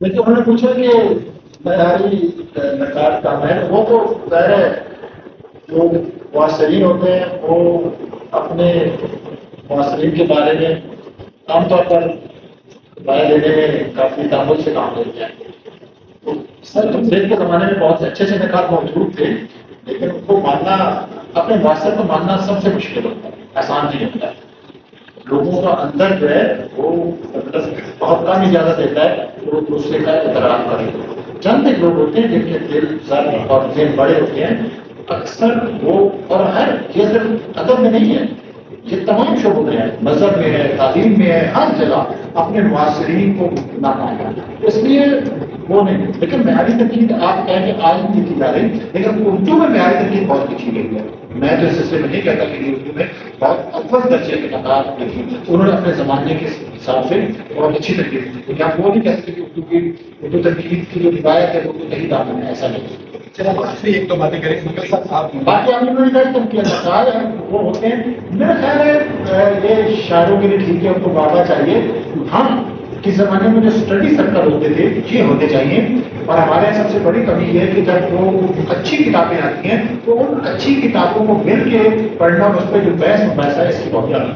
लेकिन उन्होंने पूछा कि मैारी नकार का है, वो तो ज़ाहिर है जो मुआसरीन होते हैं वो अपने मुआसरीन के बारे में आमतौर पर राय देने में काफ़ी तामुल से काम लेते हैं। तो सर तमसील के ज़माने में बहुत से अच्छे अच्छे नकार मौजूद थे, लेकिन उनको मानना, अपने मुआसर को मानना सबसे मुश्किल होता है, आसान नहीं होता है। लोगों का अंदर जो है वो बहुत कम इजाज़त देता है वो दूसरे का एतराफ़ करे। चंद एक लोग होते हैं जिनके दिल सर और जेब बड़े होते हैं, अक्सर वो, और हर ये सिर्फ अदब में नहीं है, ये तमाम शोबों में है, मजहब में है, तालीम में है, हर जगह अपने मुआसरीन को ना पाना। इसलिए वो नहीं, लेकिन मेयारी तनकीद आप कहें कि आज नहीं की जा रही, लेकिन उर्दू में मेयारी तनकीद बहुत लिखी गई है। मैं तो इस सिलसिले में नहीं कहता कि उर्दू में बहुत अव्वल दर्जे के नकार लिखी, उन्होंने अपने ज़माने के हिसाब से बहुत अच्छी तनकीद की। तो आप वो नहीं कह सकते कि उर्दू तनकीद की जो रिवायत है वो नहीं दामन है, ऐसा नहीं। चलो काफी एक दो बातें करेंगे आप। बाकी आपने नकार वो होते हैं, मेरा ख्याल है ये शायरों के लिए ठीक है, उनको बाबा चाहिए। हाँ, किस ज़माने में जो स्टडी सर्कल होते थे ये होने चाहिए, और हमारे यहाँ सबसे बड़ी कमी ये है कि जब वो अच्छी किताबें आती हैं तो उन अच्छी किताबों को मिल के पढ़ना, उस पर जो बहस है इसकी बहुत ज़्यादा